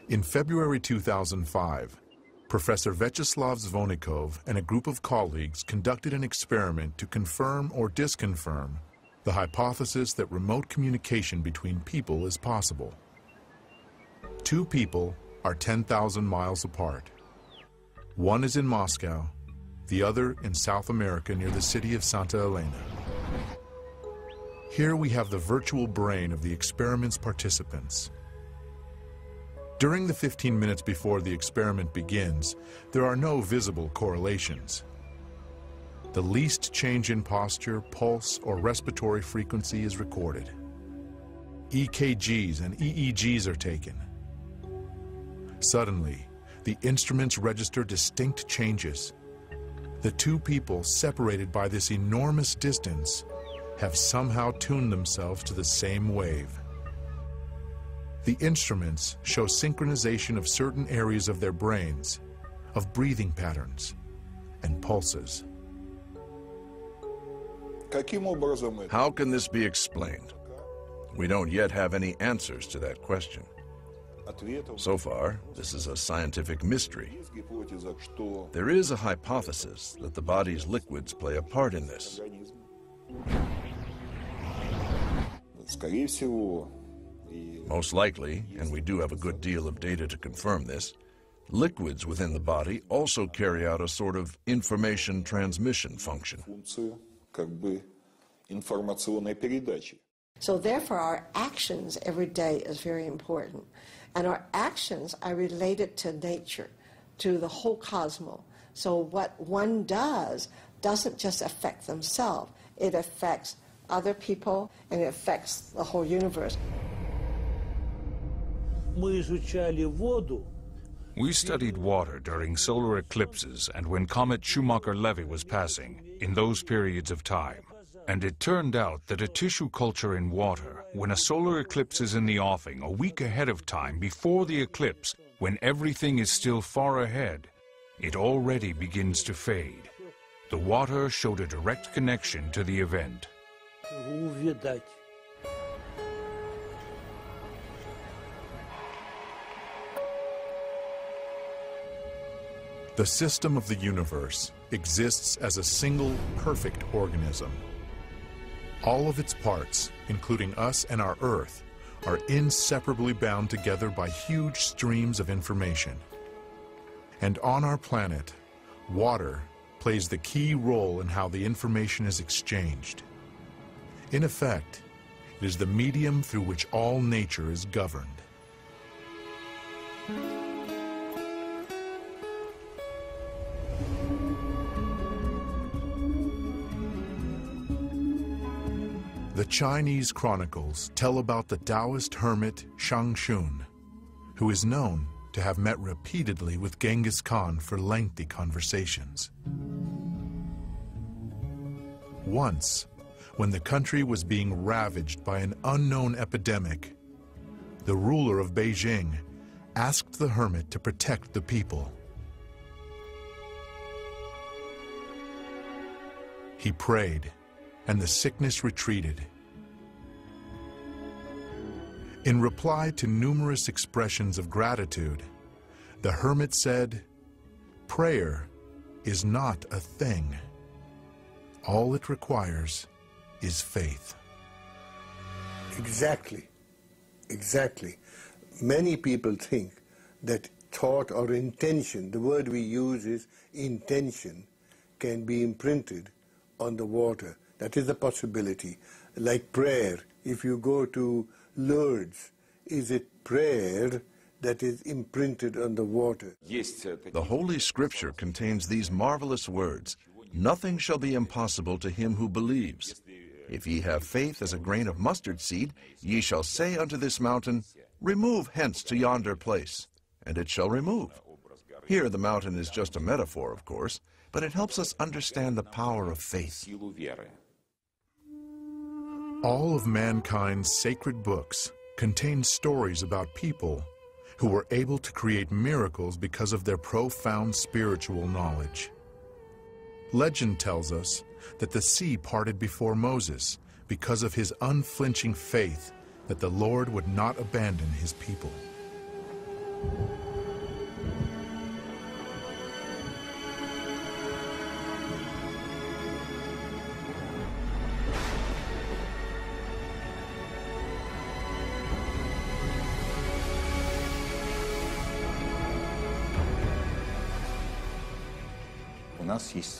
In February 2005, Professor Vyacheslav Zvonikov and a group of colleagues conducted an experiment to confirm or disconfirm the hypothesis that remote communication between people is possible. Two people are 10,000 miles apart. One is in Moscow, the other in South America near the city of Santa Elena. Here we have the virtual brain of the experiment's participants. During the 15 minutes before the experiment begins, there are no visible correlations. The least change in posture, pulse, or respiratory frequency is recorded. EKGs and EEGs are taken. Suddenly, the instruments register distinct changes. The two people, separated by this enormous distance, have somehow tuned themselves to the same wave. The instruments show synchronization of certain areas of their brains, of breathing patterns and pulses. How can this be explained? We don't yet have any answers to that question. So far, this is a scientific mystery. There is a hypothesis that the body's liquids play a part in this. Most likely, and we do have a good deal of data to confirm this, liquids within the body also carry out a sort of information transmission function. So therefore, our actions every day is very important. And our actions are related to nature, to the whole cosmos. So what one does doesn't just affect themselves, it affects other people and it affects the whole universe. We studied water during solar eclipses and when Comet Schumacher-Levy was passing, in those periods of time. And it turned out that a tissue culture in water, when a solar eclipse is in the offing a week ahead of time before the eclipse, when everything is still far ahead, it already begins to fade. The water showed a direct connection to the event. The system of the universe exists as a single, perfect organism. All of its parts, including us and our Earth, are inseparably bound together by huge streams of information. And on our planet, water plays the key role in how the information is exchanged. In effect, it is the medium through which all nature is governed. The Chinese chronicles tell about the Taoist hermit Shang Xun, who is known to have met repeatedly with Genghis Khan for lengthy conversations. Once, when the country was being ravaged by an unknown epidemic, the ruler of Beijing asked the hermit to protect the people. He prayed, and the sickness retreated. In reply to numerous expressions of gratitude, the hermit said, "Prayer is not a thing. All it requires is faith." Exactly. Many people think that thought or intention, the word we use is intention, can be imprinted on the water. That is a possibility. Like prayer, if you go to Lourdes, is it prayer that is imprinted on the water? The Holy Scripture contains these marvelous words, "Nothing shall be impossible to him who believes. If ye have faith as a grain of mustard seed, ye shall say unto this mountain, Remove hence to yonder place, and it shall remove." Here the mountain is just a metaphor, of course, but it helps us understand the power of faith. All of mankind's sacred books contain stories about people who were able to create miracles because of their profound spiritual knowledge. Legend tells us that the sea parted before Moses because of his unflinching faith that the Lord would not abandon his people.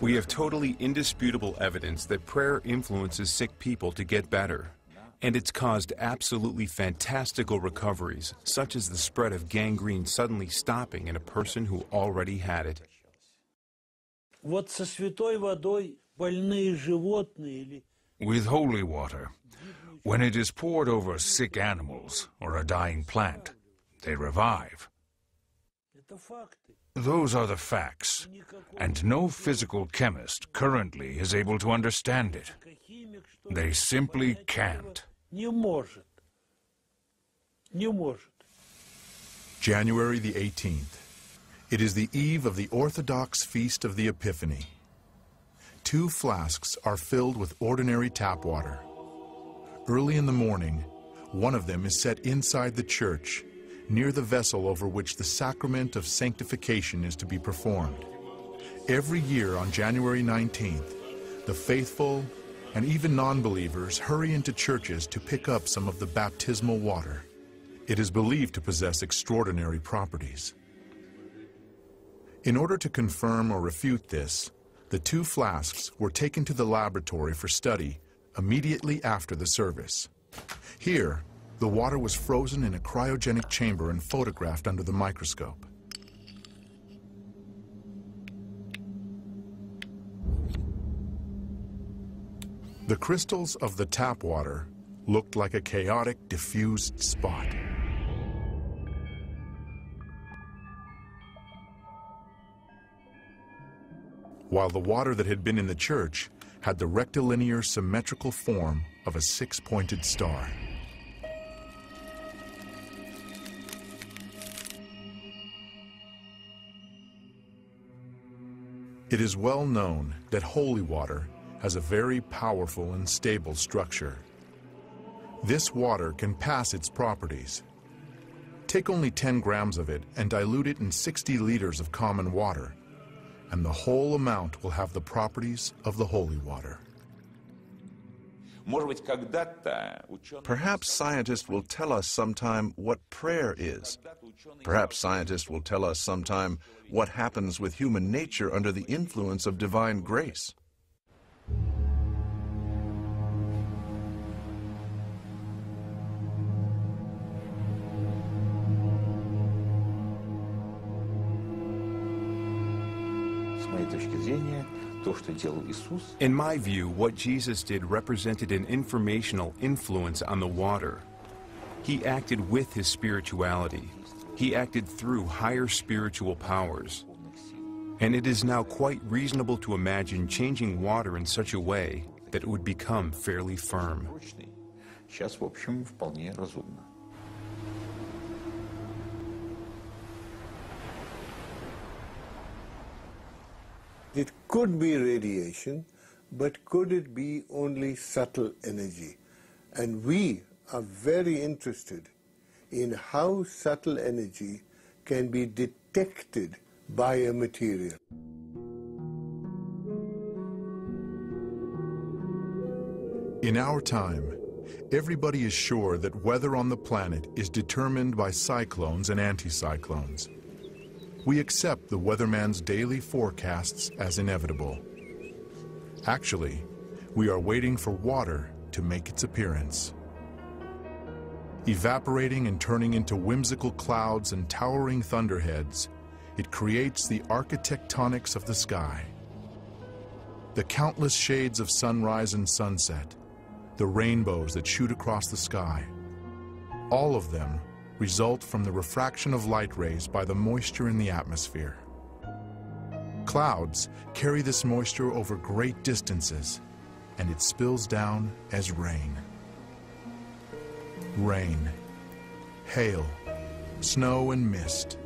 We have totally indisputable evidence that prayer influences sick people to get better. And it's caused absolutely fantastical recoveries, such as the spread of gangrene suddenly stopping in a person who already had it. Вот со святой водой больные животные или With holy water, when it is poured over sick animals or a dying plant, they revive. это факты. Those are the facts, and no physical chemist currently is able to understand it. Химик, что They simply can't. не может. Не может. January the 18th. It is the eve of the Orthodox Feast of the Epiphany. 2 flasks are filled with ordinary tap water. Early in the morning, one of them is set inside the church, near the vessel over which the sacrament of sanctification is to be performed. Every year on January 19th, the faithful and even non-believers hurry into churches to pick up some of the baptismal water. It is believed to possess extraordinary properties. In order to confirm or refute this, the 2 flasks were taken to the laboratory for study immediately after the service. Here, the water was frozen in a cryogenic chamber and photographed under the microscope. The crystals of the tap water looked like a chaotic, diffused spot. While the water that had been in the church had the rectilinear symmetrical form of a 6-pointed star. It is well known that holy water has a very powerful and stable structure. This water can pass its properties. Take only 10 grams of it and dilute it in 60 liters of common water, and the whole amount will have the properties of the holy water. Perhaps scientists will tell us sometime what prayer is. Perhaps scientists will tell us sometime what happens with human nature under the influence of divine grace. In my view, what Jesus did represented an informational influence on the water. He acted with his spirituality. He acted through higher spiritual powers. And it is now quite reasonable to imagine changing water in such a way that it would become fairly firm. Сейчас, в общем, вполне разумно. It could be radiation, but could it be only subtle energy? And we are very interested in how subtle energy can be detected by a material. In our time, everybody is sure that weather on the planet is determined by cyclones and anticyclones. We accept the weatherman's daily forecasts as inevitable. Actually, we are waiting for water to make its appearance. Evaporating and turning into whimsical clouds and towering thunderheads, it creates the architectonics of the sky. The countless shades of sunrise and sunset, the rainbows that shoot across the sky, all of them result from the refraction of light rays by the moisture in the atmosphere. Clouds carry this moisture over great distances, and it spills down as rain. Rain, hail, snow and mist,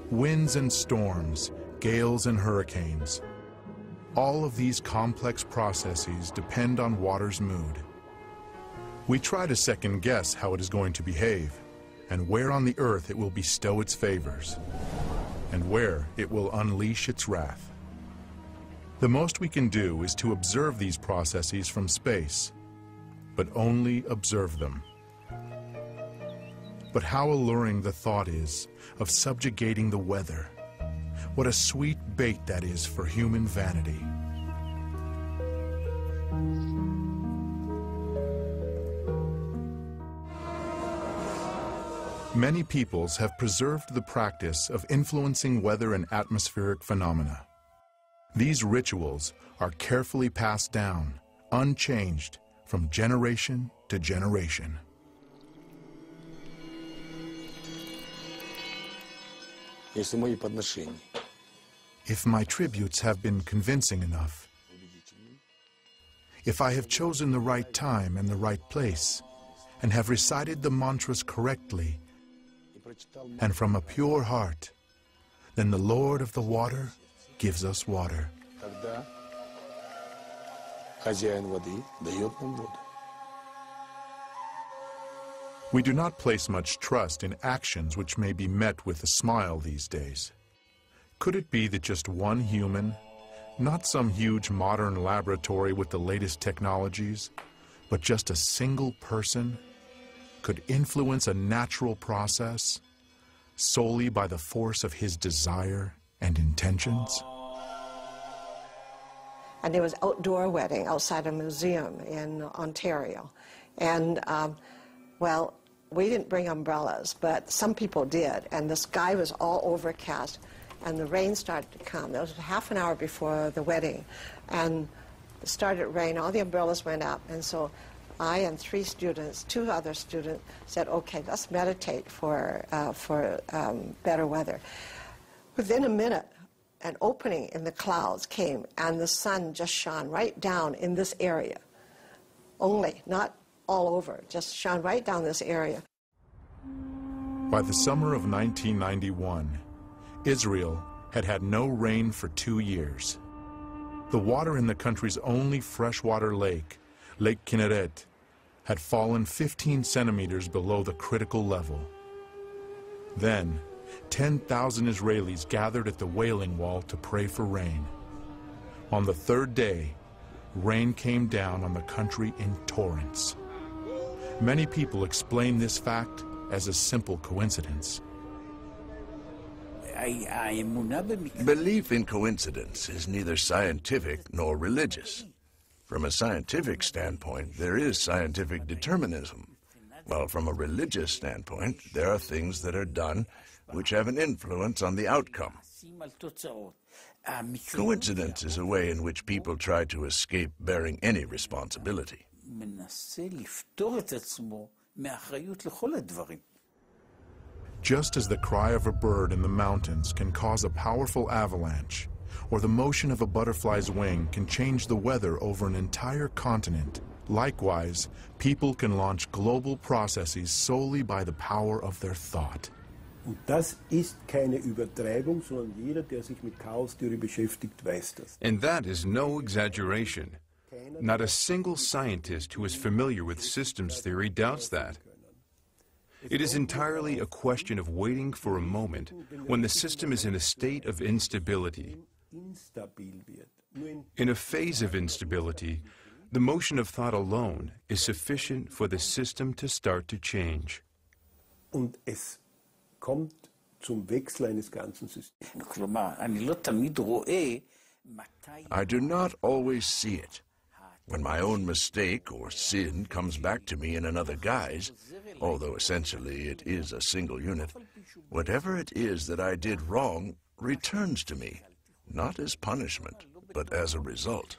winds and storms, gales and hurricanes. All of these complex processes depend on water's mood. We try to second guess how it is going to behave, and where on the earth it will bestow its favors, and where it will unleash its wrath. The most we can do is to observe these processes from space, but only observe them. But how alluring the thought is of subjugating the weather. What a sweet bait that is for human vanity. Many peoples have preserved the practice of influencing weather and atmospheric phenomena. These rituals are carefully passed down, unchanged, from generation to generation. If my tributes have been convincing enough, if I have chosen the right time and the right place, and have recited the mantras correctly, and from a pure heart, then the Lord of the water gives us water. We do not place much trust in actions which may be met with a smile these days. Could it be that just one human, not some huge modern laboratory with the latest technologies, but just a single person, could influence a natural process solely by the force of his desire and intentions? And there was an outdoor wedding outside a museum in Ontario. And, well, we didn't bring umbrellas, but some people did. And the sky was all overcast, and the rain started to come. It was half an hour before the wedding. And it started to rain. All the umbrellas went up. And so I and two other students said, okay, let's meditate for better weather. Within a minute, an opening in the clouds came, and the sun just shone right down in this area. Only, not all over, just shone right down this area. By the summer of 1991, Israel had had no rain for 2 years. The water in the country's only freshwater lake, Lake Kinneret, had fallen 15 centimeters below the critical level. Then, 10,000 Israelis gathered at the Wailing Wall to pray for rain. On the third day, rain came down on the country in torrents. Many people explain this fact as a simple coincidence. Belief in coincidence is neither scientific nor religious. From a scientific standpoint, there is scientific determinism, while from a religious standpoint, there are things that are done which have an influence on the outcome. Coincidence is a way in which people try to escape bearing any responsibility. Just as the cry of a bird in the mountains can cause a powerful avalanche, or the motion of a butterfly's wing can change the weather over an entire continent, likewise, people can launch global processes solely by the power of their thought. Und das ist keine Übertreibung, sondern jeder, der sich mit Chaostheorie beschäftigt, weiß das. And that is no exaggeration. Not a single scientist who is familiar with systems theory doubts that. It is entirely a question of waiting for a moment when the system is in a state of instability. In a phase of instability, the motion of thought alone is sufficient for the system to start to change. Und es kommt zum Wechsel eines ganzen Systems. I do not always see it. When my own mistake or sin comes back to me in another guise, although essentially it is a single unit, whatever it is that I did wrong returns to me, not as punishment, but as a result.